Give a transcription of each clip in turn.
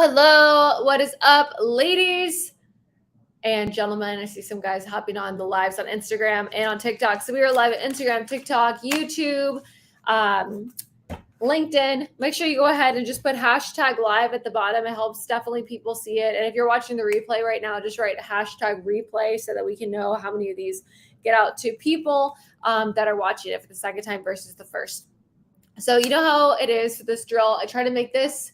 Hello. What is up, ladies and gentlemen? I see some guys hopping on the lives on Instagram and on TikTok. So we are live at Instagram, TikTok, YouTube, LinkedIn. Make sure you go ahead and just put hashtag live at the bottom. It helps definitely people see it. And if you're watching the replay right now, just write hashtag replay so that we can know how many of these get out to people that are watching it for the second time versus the first. So you know how it is for this drill. I try to make this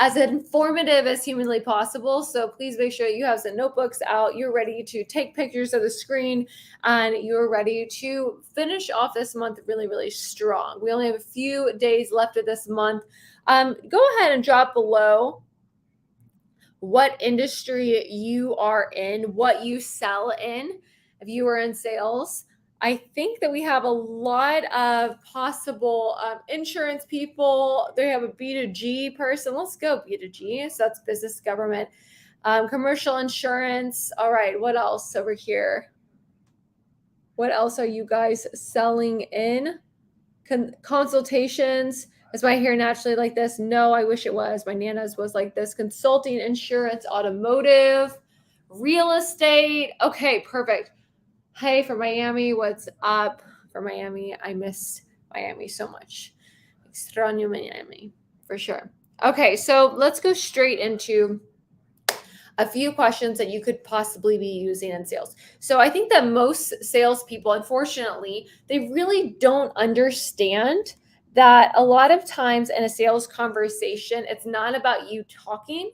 as informative as humanly possible. So please make sure you have some notebooks out. You're ready to take pictures of the screen and you're ready to finish off this month really, really strong. We only have a few days left of this month. Go ahead and drop below what industry you are in, what you sell in, if you are in sales. I think that we have a lot of possible insurance people. They have a B2G person. Let's go B2G. So that's business, government, commercial insurance. All right. What else over here? What else are you guys selling in? Consultations. Is my hair naturally like this? No, I wish it was. My Nana's was like this. Consulting, insurance, automotive, real estate. Okay, perfect. Hey, for Miami, what's up? For Miami, I missed Miami so much. Extraño Miami, for sure. Okay, so let's go straight into a few questions that you could possibly be using in sales. So I think that most salespeople, unfortunately, they really don't understand that a lot of times in a sales conversation, it's not about you talking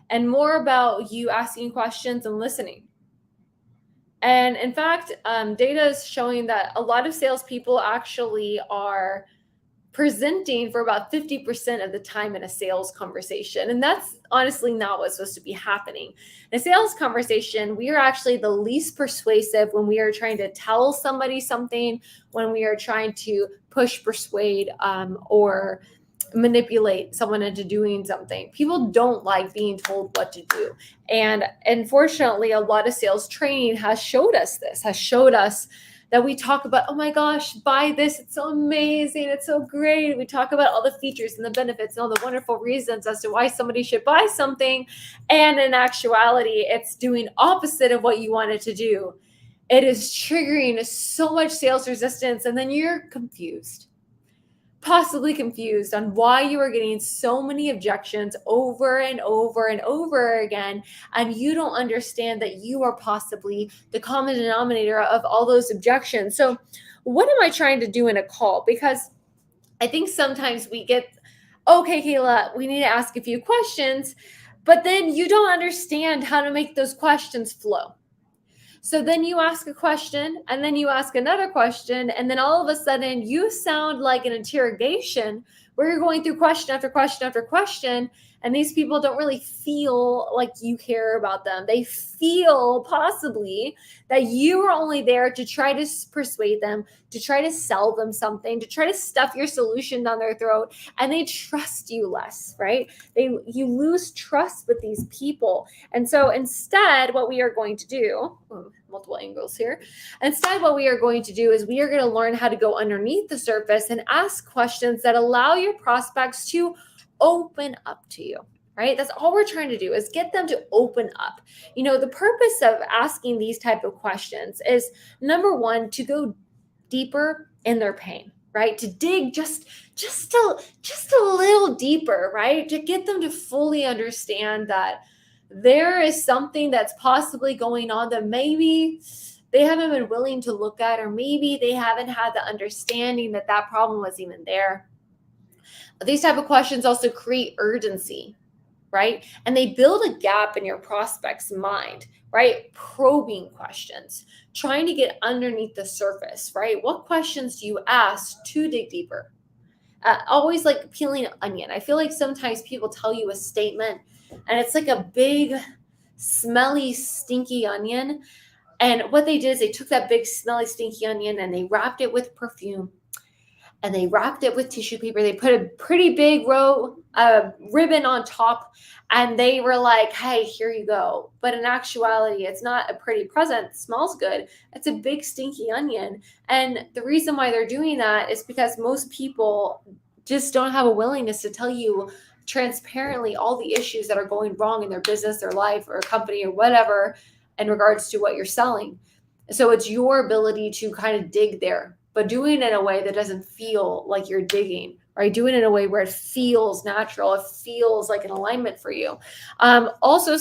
and more about you asking questions and listening. And in fact, data is showing that a lot of salespeople actually are presenting for about 50% of the time in a sales conversation. And that's honestly not what's supposed to be happening. In a sales conversation, we are actually the least persuasive when we are trying to tell somebody something, when we are trying to push, persuade, or manipulate someone into doing something. People don't like being told what to do. And unfortunately, a lot of sales training has showed us this, has showed us that we talk about, oh my gosh, buy this. It's so amazing. It's so great. We talk about all the features and the benefits and all the wonderful reasons as to why somebody should buy something. And in actuality, it's doing opposite of what you want it to do. It is triggering so much sales resistance. And then you're confused. Possibly confused on why you are getting so many objections over and over and over again, and you don't understand that you are possibly the common denominator of all those objections. So what am I trying to do in a call? Because I think sometimes we get, okay, Kayla, we need to ask a few questions, but then you don't understand how to make those questions flow. So then you ask a question and then you ask another question. And then all of a sudden you sound like an interrogation where you're going through question after question after question. And these people don't really feel like you care about them. They feel possibly that you are only there to try to persuade them, to try to sell them something, to try to stuff your solution down their throat. And they trust you less, right? You lose trust with these people. And so instead, what we are going to do, multiple angles here. Instead, what we are going to do is we are going to learn how to go underneath the surface and ask questions that allow your prospects to open up to you, right? That's all we're trying to do is get them to open up. You know, the purpose of asking these type of questions is, number one, to go deeper in their pain, right? To dig just a little deeper, right? To get them to fully understand that there is something that's possibly going on that maybe they haven't been willing to look at, or maybe they haven't had the understanding that that problem was even there. These type of questions also create urgency, right? And they build a gap in your prospect's mind, right? Probing questions, trying to get underneath the surface, right? What questions do you ask to dig deeper? Always like peeling an onion. I feel like sometimes people tell you a statement and it's like a big, smelly, stinky onion. And what they did is they took that big, smelly, stinky onion and they wrapped it with perfume. And they wrapped it with tissue paper. They put a pretty big ribbon on top. And they were like, hey, here you go. But in actuality, it's not a pretty present. It smells good. It's a big stinky onion. And the reason why they're doing that is because most people just don't have a willingness to tell you transparently all the issues that are going wrong in their business, their life, or company, or whatever, in regards to what you're selling. So it's your ability to kind of dig there, but doing it in a way that doesn't feel like you're digging, right? Doing it in a way where it feels natural. It feels like an alignment for you. Also,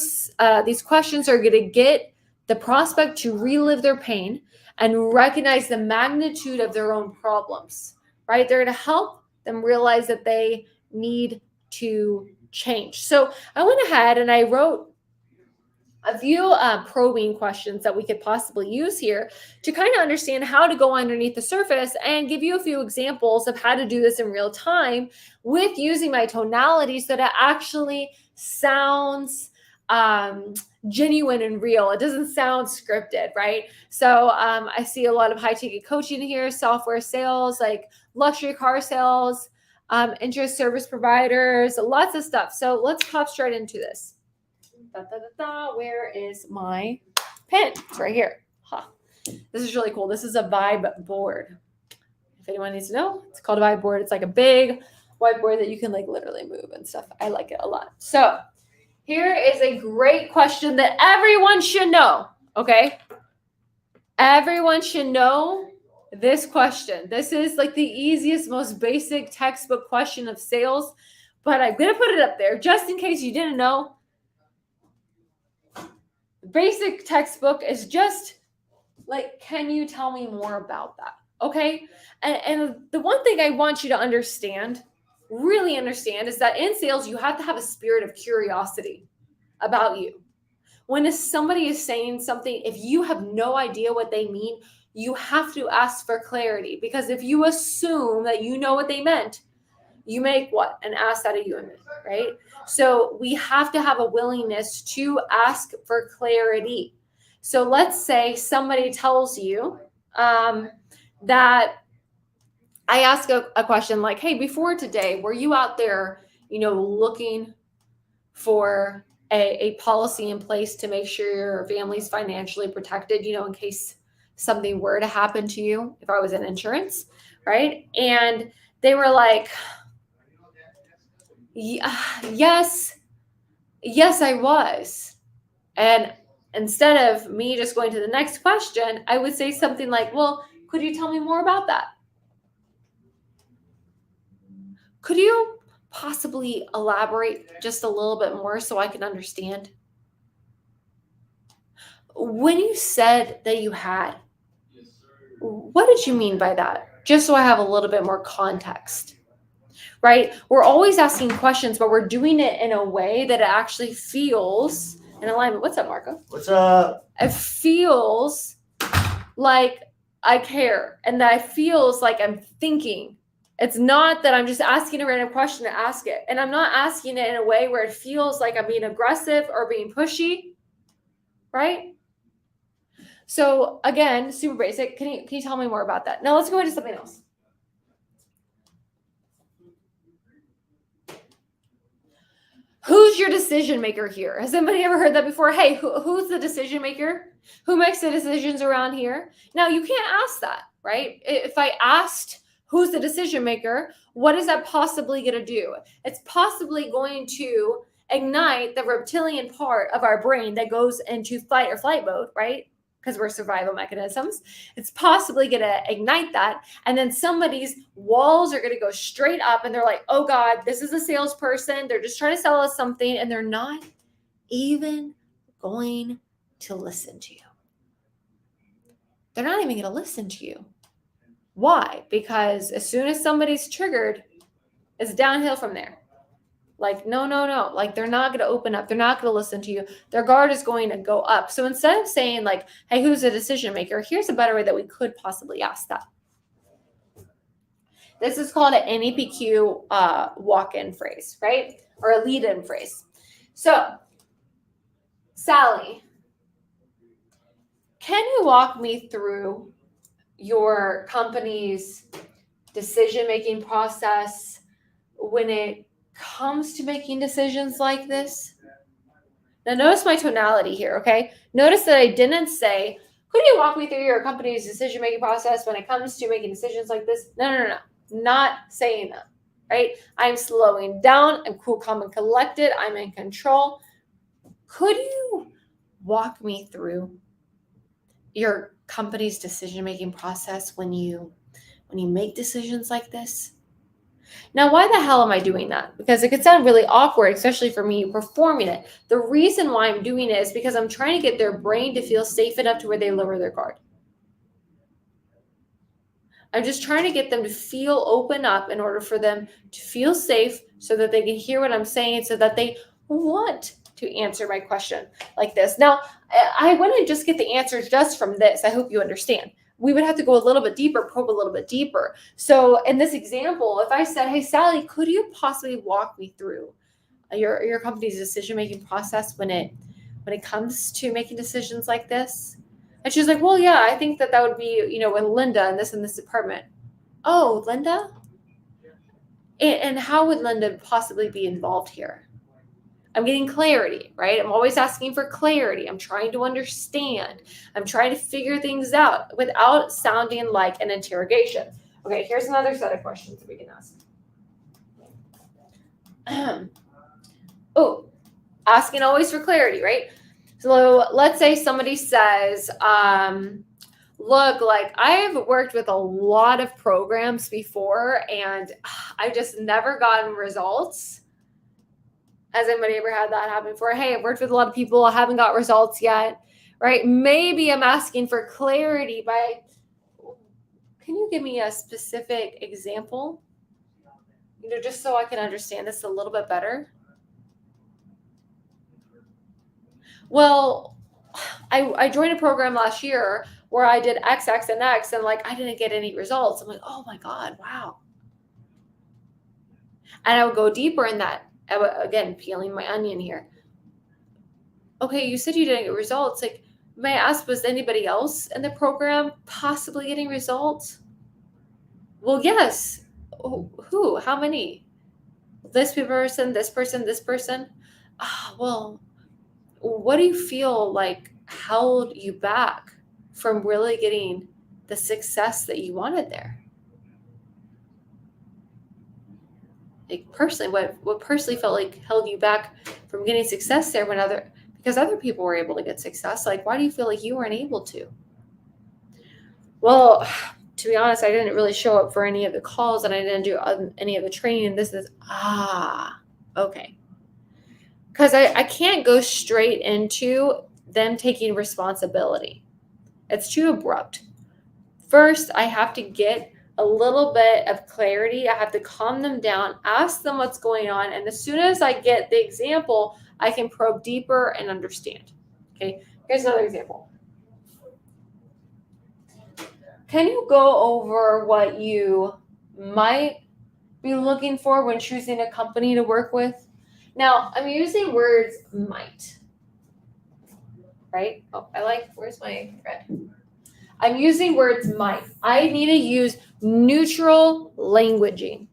these questions are going to get the prospect to relive their pain and recognize the magnitude of their own problems, right? They're going to help them realize that they need to change. So I went ahead and I wrote a few probing questions that we could possibly use here to kind of understand how to go underneath the surface and give you a few examples of how to do this in real time with using my tonality so that it actually sounds genuine and real. It doesn't sound scripted, right? So I see a lot of high ticket coaching here, software sales, like luxury car sales, interest service providers, lots of stuff. So let's hop straight into this. Where is my pen? It's right here. This is really cool. This is a vibe board. If anyone needs to know, it's called a vibe board. It's like a big whiteboard that you can like literally move and stuff. I like it a lot. So here is a great question that everyone should know. Okay. Everyone should know this question. This is like the easiest, most basic textbook question of sales, but I'm going to put it up there just in case you didn't know. Basic textbook is just like, can you tell me more about that? Okay. And the one thing I want you to understand, really understand, is that in sales, you have to have a spirit of curiosity about you. When somebody is saying something, if you have no idea what they mean, you have to ask for clarity, because if you assume that you know what they meant, you make what? An ass out of you and me, right? So we have to have a willingness to ask for clarity. So let's say somebody tells you that I ask a question like, hey, before today, were you out there, looking for a policy in place to make sure your family's financially protected, in case something were to happen to you, if I was in insurance, right? And they were like, yes, I was. And instead of me just going to the next question, I would say something like, well, could you tell me more about that? Could you possibly elaborate just a little bit more so I can understand? When you said that you had, what did you mean by that? Just so I have a little bit more context, right? We're always asking questions, but we're doing it in a way that it actually feels in alignment. What's up, Marco? What's up? It feels like I care, and that it feels like I'm thinking. It's not that I'm just asking a random question to ask it. And I'm not asking it in a way where it feels like I'm being aggressive or being pushy, right? So again, super basic. Can you tell me more about that? Now let's go into something else. Who's your decision maker here? Has anybody ever heard that before? Hey, who's the decision maker? Who makes the decisions around here? Now you can't ask that, right? If I asked who's the decision maker, what is that possibly going to do? It's possibly going to ignite the reptilian part of our brain that goes into fight or flight mode, right? Because we're survival mechanisms. It's possibly going to ignite that. And then somebody's walls are going to go straight up and they're like, oh God, this is a salesperson. They're just trying to sell us something. And they're not even going to listen to you. They're not even going to listen to you. Why? Because as soon as somebody's triggered, it's downhill from there. Like, no. Like, they're not going to open up. They're not going to listen to you. Their guard is going to go up. So instead of saying like, hey, who's the decision maker? Here's a better way that we could possibly ask that. This is called an NEPQ walk-in phrase, right? Or a lead-in phrase. So, Sally, can you walk me through your company's decision-making process when it comes to making decisions like this? Now notice my tonality here, okay? Notice that I didn't say, could you walk me through your company's decision-making process when it comes to making decisions like this? No. Not saying that. right? I'm slowing down. I'm cool, calm, and collected. I'm in control. Could you walk me through your company's decision-making process when you make decisions like this? Now, why the hell am I doing that? Because it could sound really awkward, especially for me performing it. The reason why I'm doing it is because I'm trying to get their brain to feel safe enough to where they lower their guard. I'm just trying to get them to feel open up in order for them to feel safe so that they can hear what I'm saying, so that they want to answer my question like this. Now, I wouldn't just get the answers just from this. I hope you understand. We would have to go a little bit deeper, probe a little bit deeper. So in this example, if I said, hey, Sally, could you possibly walk me through your company's decision-making process when it comes to making decisions like this? And she's like, well, yeah, I think that would be, with Linda and this department. Oh, Linda? And how would Linda possibly be involved here? I'm getting clarity, right? I'm always asking for clarity. I'm trying to understand. I'm trying to figure things out without sounding like an interrogation. Okay, here's another set of questions that we can ask. Oh, asking always for clarity, right? So let's say somebody says, look, like I've worked with a lot of programs before and I've just never gotten results. Has anybody ever had that happen before? Hey, I've worked with a lot of people, I haven't got results yet, right? Maybe I'm asking for clarity by, can you give me a specific example? Just so I can understand this a little bit better. Well, I joined a program last year where I did X, X, and X, and like I didn't get any results. I'm like, oh my God, wow. And I would go deeper in that. Again, peeling my onion here. Okay, you said you didn't get results. Like, may I ask, was anybody else in the program possibly getting results? Well, yes. Who? How many? This person, this person, this person. Well, what do you feel like held you back from really getting the success that you wanted there? Like personally, what personally felt like held you back from getting success there because other people were able to get success? Like, why do you feel like you weren't able to? Well, to be honest, I didn't really show up for any of the calls and I didn't do any of the training. This is, okay. Because I can't go straight into them taking responsibility. It's too abrupt. First, I have to get a little bit of clarity. I have to calm them down, ask them what's going on. And as soon as I get the example, I can probe deeper and understand. Okay, here's another example. Can you go over what you might be looking for when choosing a company to work with? Now, I'm using words might, right? Oh, where's my red? I'm using words might. I need to use neutral languaging,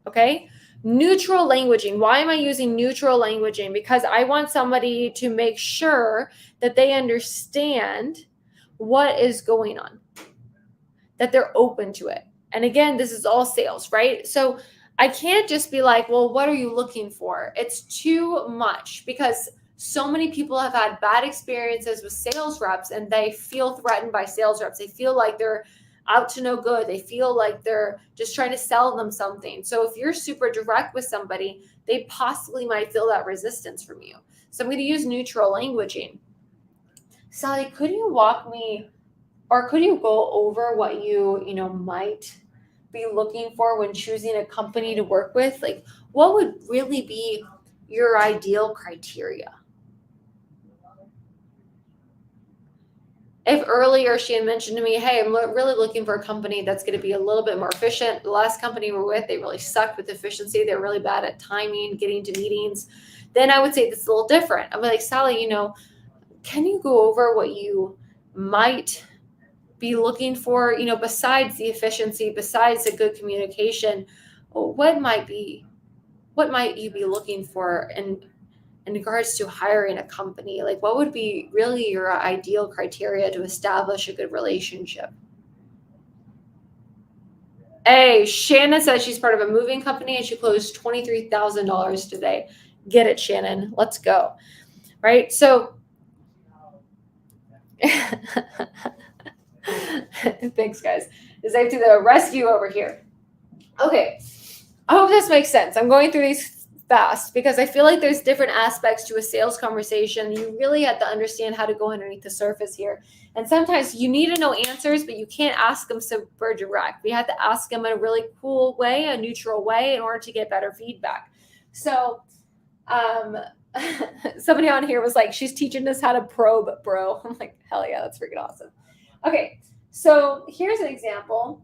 okay? Neutral languaging. Why am I using neutral languaging? Because I want somebody to make sure that they understand what is going on, that they're open to it. And again, this is all sales, right? So I can't just be like, well, what are you looking for? It's too much because so many people have had bad experiences with sales reps and they feel threatened by sales reps. They feel like they're out to no good. They feel like they're just trying to sell them something. So if you're super direct with somebody, they possibly might feel that resistance from you. So I'm going to use neutral languaging. Sally, could you walk me, or could you go over what you might be looking for when choosing a company to work with? Like, what would really be your ideal criteria? If earlier she had mentioned to me, hey, I'm really looking for a company that's going to be a little bit more efficient. The last company we're with, they really sucked with efficiency. They're really bad at timing, getting to meetings. Then I would say this is a little different. I'm like, Sally, can you go over what you might be looking for, besides the efficiency, besides the good communication? What might you be looking for in regards to hiring a company? Like, what would be really your ideal criteria to establish a good relationship? A, Shannon says she's part of a moving company and she closed $23,000 today. Get it, Shannon. Let's go. Right? So, thanks, guys. Zave to the rescue over here. Okay. I hope this makes sense. I'm going through these fast because I feel like there's different aspects to a sales conversation. You really have to understand how to go underneath the surface here. And sometimes you need to know answers, but you can't ask them super direct. We have to ask them in a really cool way, a neutral way, in order to get better feedback. So, somebody on here was like, she's teaching us how to probe, bro. I'm like, hell yeah, that's freaking awesome. Okay, so here's an example.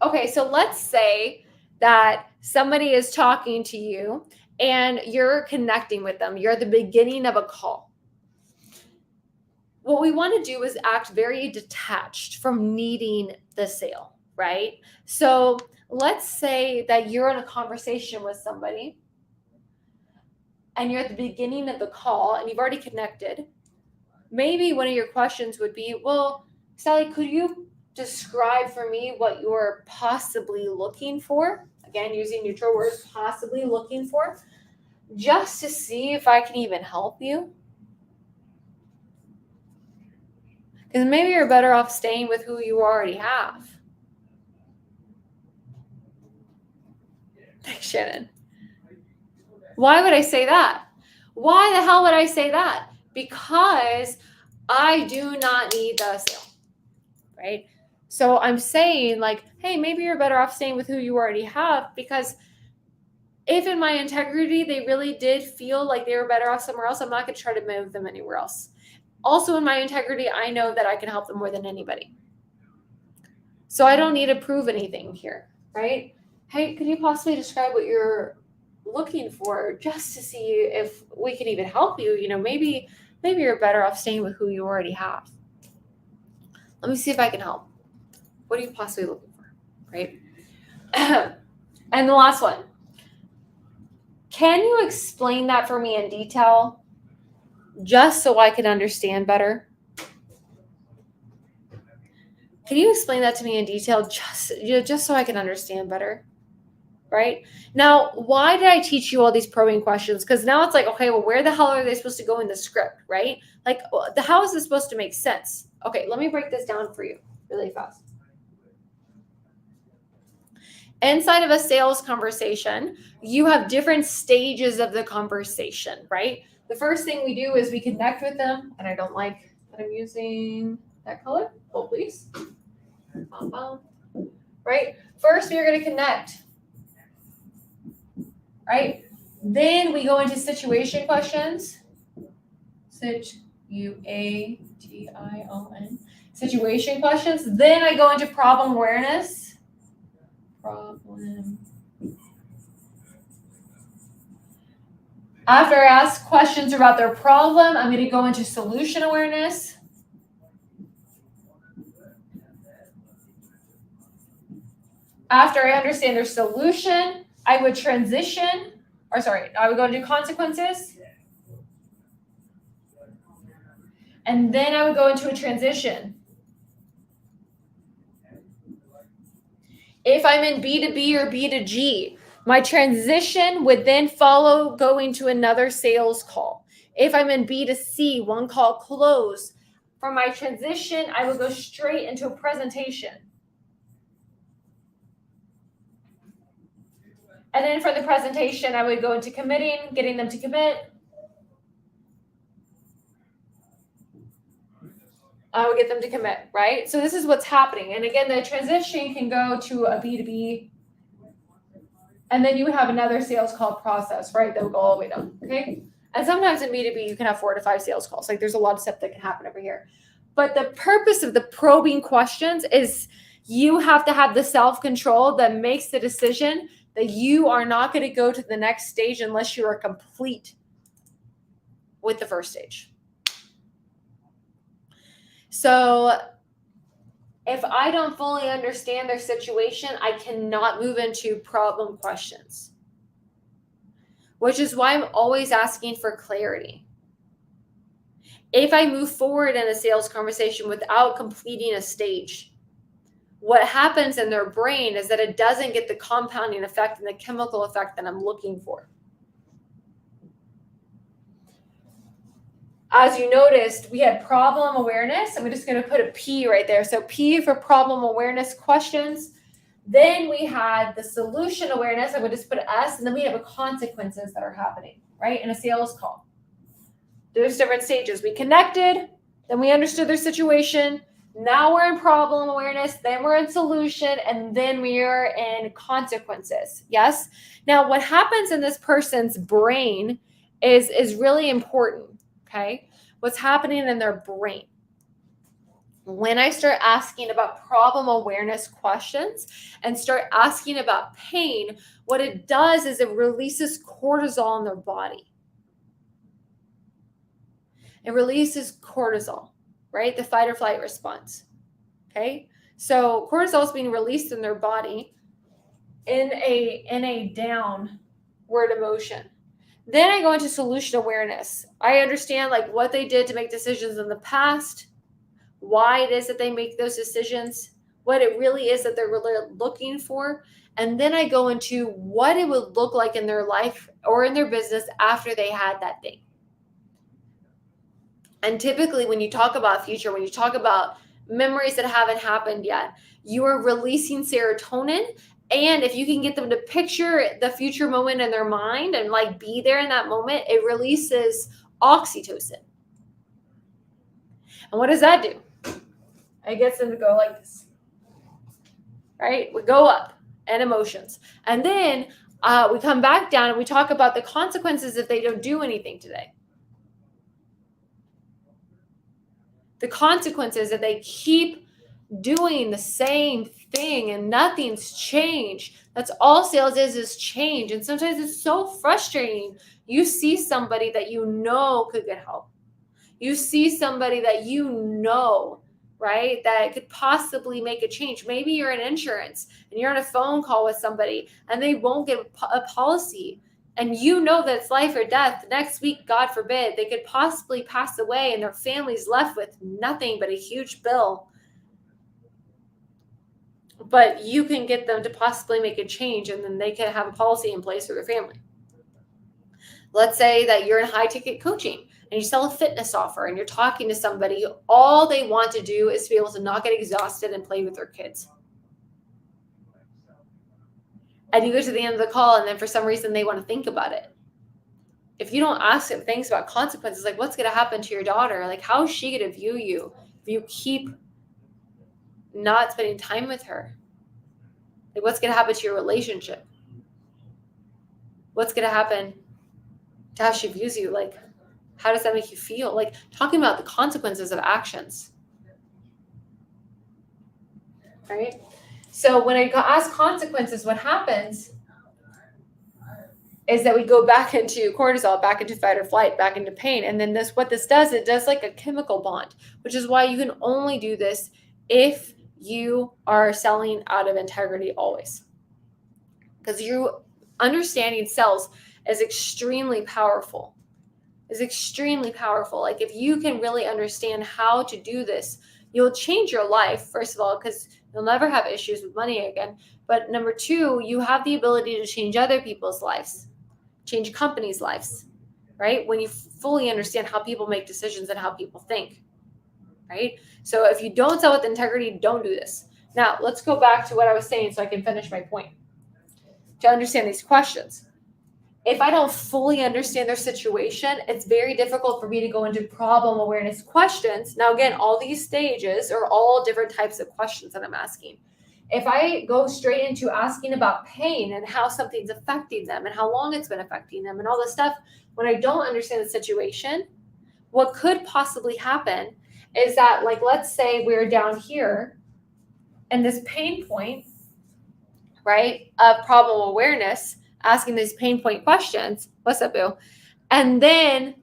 Okay, so let's say that somebody is talking to you and you're connecting with them. You're at the beginning of a call. What we want to do is act very detached from needing the sale, right? So let's say that you're in a conversation with somebody and you're at the beginning of the call and you've already connected. Maybe one of your questions would be, well, Sally, could you describe for me what you're possibly looking for? Again, using neutral words, possibly looking for, just to see if I can even help you. Because maybe you're better off staying with who you already have. Thanks, Shannon. Why would I say that? Why the hell would I say that? Because I do not need the sale, right? So I'm saying like, hey, maybe you're better off staying with who you already have, because if in my integrity they really did feel like they were better off somewhere else, I'm not going to try to move them anywhere else. Also in my integrity, I know that I can help them more than anybody. So I don't need to prove anything here, right? Hey, could you possibly describe what you're looking for, just to see if we can even help you? You know, maybe you're better off staying with who you already have. Let me see if I can help. What are you possibly looking for, right? And the last one. Can you explain that for me in detail, just so I can understand better? Can you explain that to me in detail, just so I can understand better? Right? Now, why did I teach you all these probing questions? Because now it's like, okay, well, where the hell are they supposed to go in the script, right? Like, how is this supposed to make sense? Okay, let me break this down for you really fast. Inside of a sales conversation, you have different stages of the conversation, right? The first thing we do is we connect with them, and I don't like that I'm using that color. Hold, please. Right? First, we're going to connect. Right? Then we go into situation questions. Situation. Situation questions. Then I go into problem awareness. Problem. After I ask questions about their problem, I'm going to go into solution awareness. After I understand their solution, I would I would go into consequences. And then I would go into a transition. If I'm in B2B or B2G, my transition would then follow going to another sales call. If I'm in B2C, one call close. For my transition, I would go straight into a presentation. And then for the presentation, I would go into committing, getting them to commit. I would get them to commit, right? So this is what's happening. And again, the transition can go to a B2B. And then you would have another sales call process, right? That would go all the way down, okay? And sometimes in B2B, you can have 4 to 5 sales calls. Like there's a lot of stuff that can happen over here. But the purpose of the probing questions is you have to have the self-control that makes the decision that you are not going to go to the next stage unless you are complete with the first stage. So if I don't fully understand their situation, I cannot move into problem questions, which is why I'm always asking for clarity. If I move forward in a sales conversation without completing a stage, what happens in their brain is that it doesn't get the compounding effect and the chemical effect that I'm looking for. As you noticed, we had problem awareness. I'm just going to put a P right there. So P for problem awareness questions. Then we had the solution awareness. I would just put an S, and then we have the consequences that are happening, right, in a sales call. There's different stages. We connected, then we understood their situation. Now we're in problem awareness, then we're in solution, and then we are in consequences. Yes? Now, what happens in this person's brain is really important, okay? What's happening in their brain. When I start asking about problem awareness questions and start asking about pain, what it does is it releases cortisol in their body. It releases cortisol, right? The fight or flight response. Okay? So cortisol is being released in their body in a downward emotion. Then I go into solution awareness. I understand like what they did to make decisions in the past, why it is that they make those decisions, what it really is that they're really looking for. And then I go into what it would look like in their life or in their business after they had that thing. And typically when you talk about future, when you talk about memories that haven't happened yet, you are releasing serotonin. And if you can get them to picture the future moment in their mind and like be there in that moment, it releases oxytocin. And what does that do? It gets them to go like this, right? We go up and emotions. And then we come back down and we talk about the consequences if they don't do anything today. The consequences that they keep doing the same thing and nothing's changed. That's all sales is change. And sometimes it's so frustrating. You see somebody that you know could get help. You see somebody that you know, right, that could possibly make a change. Maybe you're in insurance and you're on a phone call with somebody and they won't get a policy. And you know that it's life or death. Next week, God forbid, they could possibly pass away and their family's left with nothing but a huge bill. But you can get them to possibly make a change and then they can have a policy in place for their family. Let's say that you're in high ticket coaching and you sell a fitness offer and you're talking to somebody, all they want to do is to be able to not get exhausted and play with their kids. And you go to the end of the call and then for some reason they want to think about it. If you don't ask them things about consequences, like what's going to happen to your daughter? Like how is she going to view you if you keep not spending time with her? Like what's going to happen to your relationship? What's going to happen to how she views you? Like how does that make you feel? Like talking about the consequences of actions. Right? So when I ask consequences, what happens is that we go back into cortisol, back into fight or flight, back into pain. And then what this does, it does like a chemical bond, which is why you can only do this if you are selling out of integrity always. Because you understanding sales is extremely powerful. Like if you can really understand how to do this, you'll change your life, first of all, because you'll never have issues with money again. But number two, you have the ability to change other people's lives, change companies' lives, right? When you fully understand how people make decisions and how people think, right? So if you don't sell with integrity, don't do this. Now, let's go back to what I was saying so I can finish my point. To understand these questions. If I don't fully understand their situation, it's very difficult for me to go into problem awareness questions. Now, again, all these stages are all different types of questions that I'm asking. If I go straight into asking about pain and how something's affecting them and how long it's been affecting them and all this stuff, when I don't understand the situation, what could possibly happen is that, like, let's say we're down here and this pain point, right, of problem awareness, asking these pain point questions. What's up, boo? And then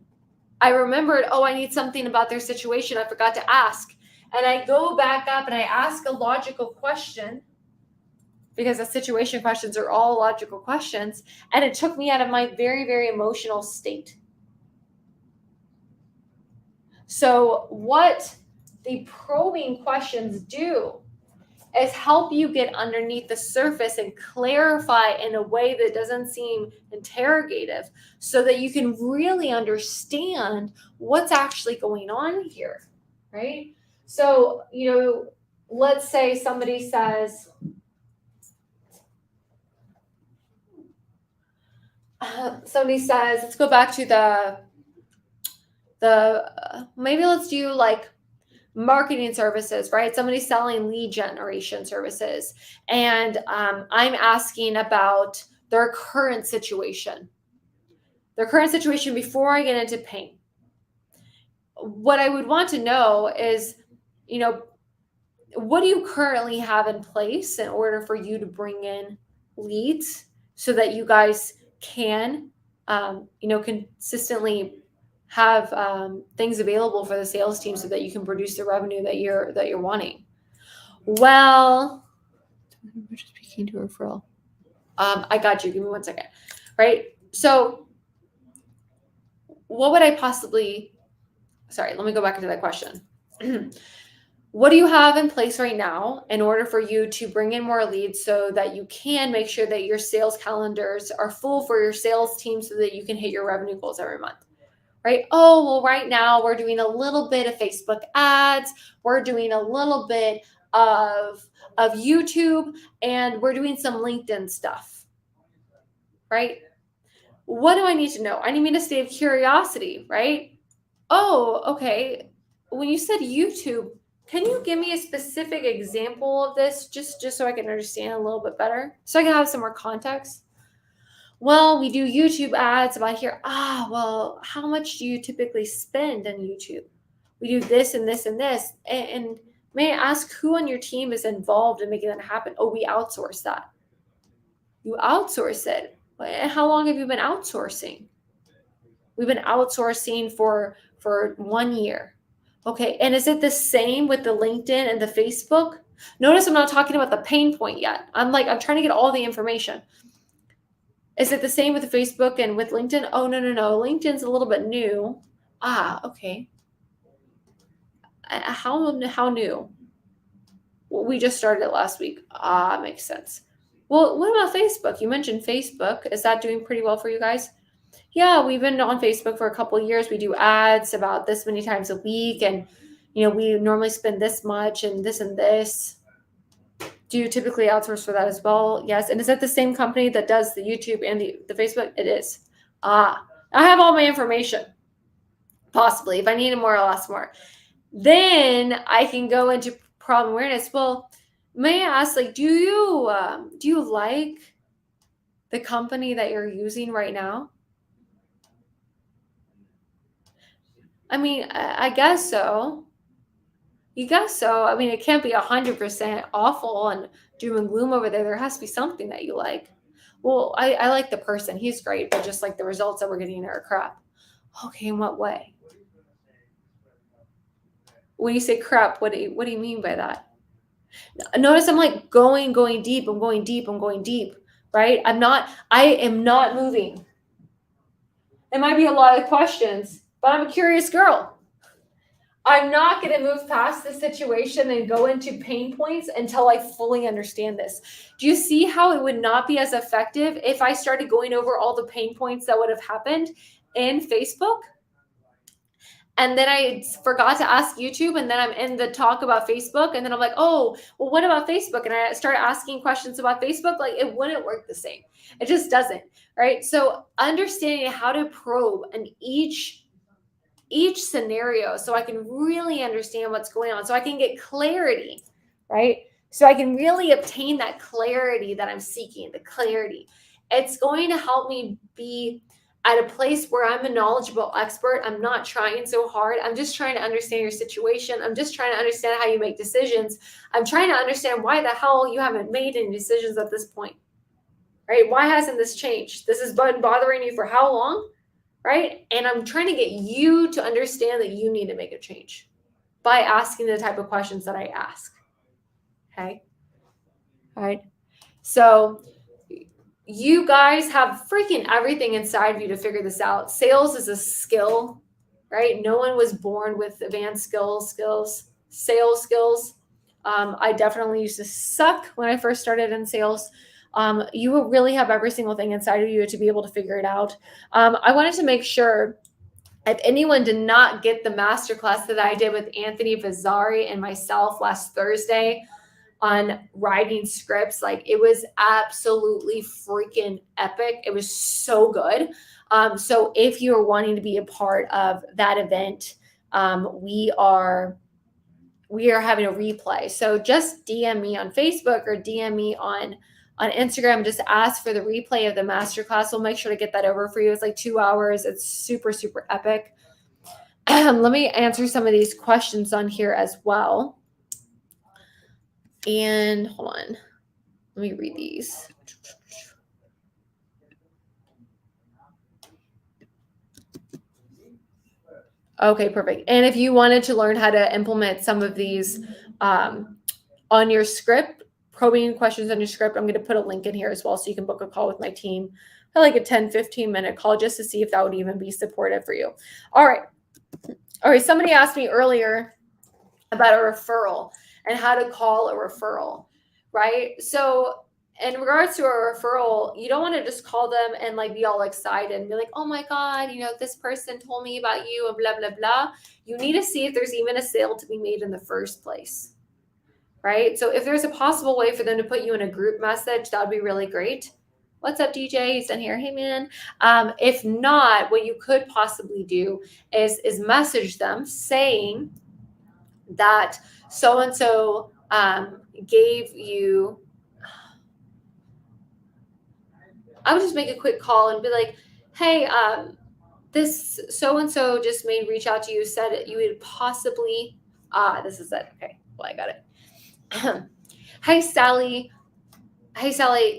I remembered, I need something about their situation I forgot to ask. And I go back up and I ask a logical question because the situation questions are all logical questions. And it took me out of my very, very emotional state. So what the probing questions do is help you get underneath the surface and clarify in a way that doesn't seem interrogative so that you can really understand what's actually going on here, right? So, let's say somebody says, let's go back to maybe let's do like marketing services, right? Somebody's selling lead generation services, and I'm asking about their current situation before I get into pain. What I would want to know is, what do you currently have in place in order for you to bring in leads so that you guys can, consistently have things available for the sales team so that you can produce the revenue that you're wanting. Well, we're just speaking to a referral. I got you. Give me 1 second. Right. So what would I possibly, sorry, let me go back into that question. What do you have in place right now in order for you to bring in more leads so that you can make sure that your sales calendars are full for your sales team so that you can hit your revenue goals every month? Right? Oh, well, right now we're doing a little bit of Facebook ads. We're doing a little bit of YouTube, and we're doing some LinkedIn stuff. Right? What do I need to know? I need to stay of curiosity, right? Oh, okay. When you said YouTube, can you give me a specific example of this just so I can understand a little bit better? So I can have some more context? Well, we do YouTube ads about here. Well, how much do you typically spend on YouTube? We do this and this and this. And may I ask who on your team is involved in making that happen? Oh, we outsource that. You outsource it. How long have you been outsourcing? We've been outsourcing for 1 year. Okay. And is it the same with the LinkedIn and the Facebook? Notice I'm not talking about the pain point yet. I'm trying to get all the information. Is it the same with the Facebook and with LinkedIn? Oh, no. LinkedIn's a little bit new. Okay. How new? Well, we just started it last week. Makes sense. Well, what about Facebook? You mentioned Facebook. Is that doing pretty well for you guys? Yeah, we've been on Facebook for a couple of years. We do ads about this many times a week, and we normally spend this much and this and this. Do you typically outsource for that as well? Yes. And is that the same company that does the YouTube and the Facebook? It is. I have all my information. Possibly. If I need more, I'll ask more. Then I can go into problem awareness. Well, may I ask, do you like the company that you're using right now? I mean, I guess so. You guess so. I mean, it can't be 100% awful and doom and gloom over there. There has to be something that you like. Well, I like the person. He's great, but just the results that we're getting are crap. Okay, in what way? When you say crap, what do you mean by that? Notice I'm going deep. I'm going deep, right? I am not moving. It might be a lot of questions, but I'm a curious girl. I'm not going to move past the situation and go into pain points until I fully understand this. Do you see how it would not be as effective if I started going over all the pain points that would have happened in Facebook? And then I forgot to ask YouTube, and then I'm in the talk about Facebook, and then I'm like, oh, well, what about Facebook? And I start asking questions about Facebook. It wouldn't work the same. It just doesn't, right? So understanding how to probe in each scenario so I can really understand what's going on, so I can get clarity, right? So I can really obtain that clarity that I'm seeking, the clarity. It's going to help me be at a place where I'm a knowledgeable expert. I'm not trying so hard. I'm just trying to understand your situation. I'm just trying to understand how you make decisions. I'm trying to understand why the hell you haven't made any decisions at this point, right? Why hasn't this changed? This has been bothering you for how long? Right? And I'm trying to get you to understand that you need to make a change by asking the type of questions that I ask. Okay. All right. So you guys have freaking everything inside of you to figure this out. Sales is a skill, right? No one was born with advanced sales skills. I definitely used to suck when I first started in sales. You will really have every single thing inside of you to be able to figure it out. I wanted to make sure if anyone did not get the masterclass that I did with Anthony Vazzari and myself last Thursday on writing scripts, like it was absolutely freaking epic. It was so good. So if you're wanting to be a part of that event, we are having a replay. So just DM me on Facebook or DM me on Instagram. Just ask for the replay of the masterclass. We'll make sure to get that over for you. It's like 2 hours. It's super, super epic. Let me answer some of these questions on here as well. And hold on. Let me read these. Okay, perfect. And if you wanted to learn how to implement some of these on your script, probing questions on your script, I'm going to put a link in here as well so you can book a call with my team. I like a 10-15 minute call just to see if that would even be supportive for you. All right. Somebody asked me earlier about a referral and how to call a referral, right? So in regards to a referral, you don't want to just call them and like be all excited and be like, oh my God, this person told me about you and blah, blah, blah. You need to see if there's even a sale to be made in the first place, right? So if there's a possible way for them to put you in a group message, that would be really great. What's up, DJ? He's in here. Hey, man. If not, what you could possibly do is message them saying that so-and-so gave you, I would just make a quick call and be like, hey, this so-and-so just reach out to you, said that you would possibly, this is it. Okay, well, I got it. Hey, Sally.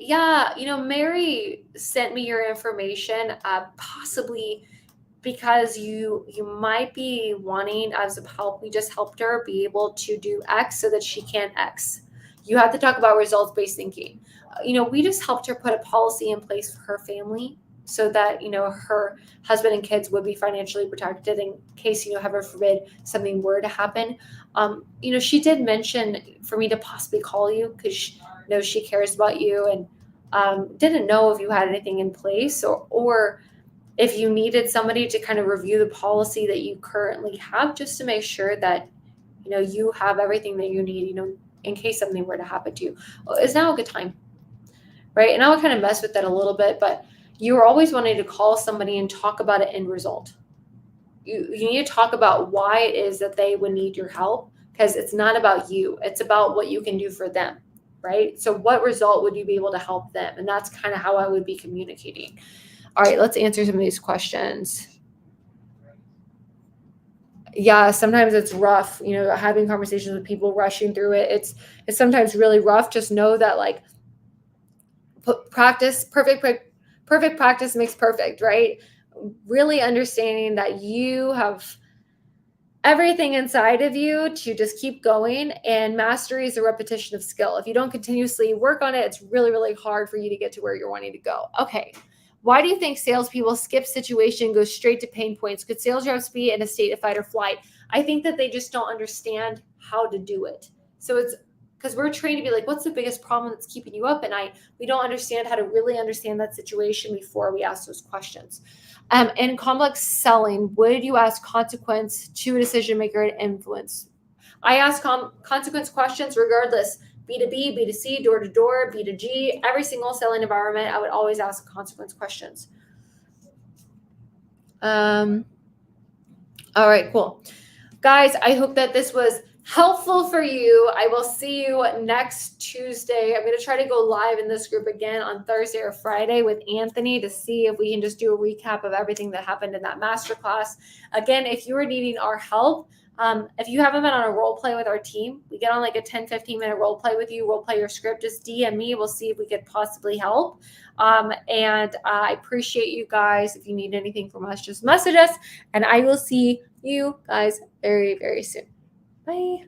Yeah, Mary sent me your information, possibly because you might be wanting as a help. We just helped her be able to do X so that she can X. You have to talk about results-based thinking. We just helped her put a policy in place for her family so that, her husband and kids would be financially protected in case, heaven forbid, something were to happen. She did mention for me to possibly call you because she cares about you and didn't know if you had anything in place or if you needed somebody to kind of review the policy that you currently have, just to make sure that, you have everything that you need, in case something were to happen to you. Is now a good time, right? And I would kind of mess with that a little bit, but you're always wanting to call somebody and talk about an end result. You need to talk about why it is that they would need your help, because it's not about you. It's about what you can do for them, right? So what result would you be able to help them? And that's kind of how I would be communicating. All right, let's answer some of these questions. Yeah, sometimes it's rough, having conversations with people, rushing through it. It's sometimes really rough. Just know that like perfect practice makes perfect, right? Really understanding that you have everything inside of you to just keep going, and mastery is a repetition of skill. If you don't continuously work on it, it's really, really hard for you to get to where you're wanting to go. Okay. Why do you think salespeople skip situation, go straight to pain points? Could sales reps be in a state of fight or flight? I think that they just don't understand how to do it. So it's because we're trained to be like, what's the biggest problem that's keeping you up at night? We don't understand how to really understand that situation before we ask those questions. In complex selling, would you ask consequence to a decision maker and influence? I ask consequence questions regardless. B2B, B2C, door to door, B2G, every single selling environment, I would always ask consequence questions. All right, cool. Guys, I hope that this was helpful for you. I will see you next Tuesday. I'm going to try to go live in this group again on Thursday or Friday with Anthony to see if we can just do a recap of everything that happened in that masterclass. Again, if you are needing our help, if you haven't been on a role play with our team, we get on like a 10-15 minute role play with you, role play your script, just DM me. We'll see if we could possibly help. And I appreciate you guys. If you need anything from us, just message us, and I will see you guys very, very soon. Bye.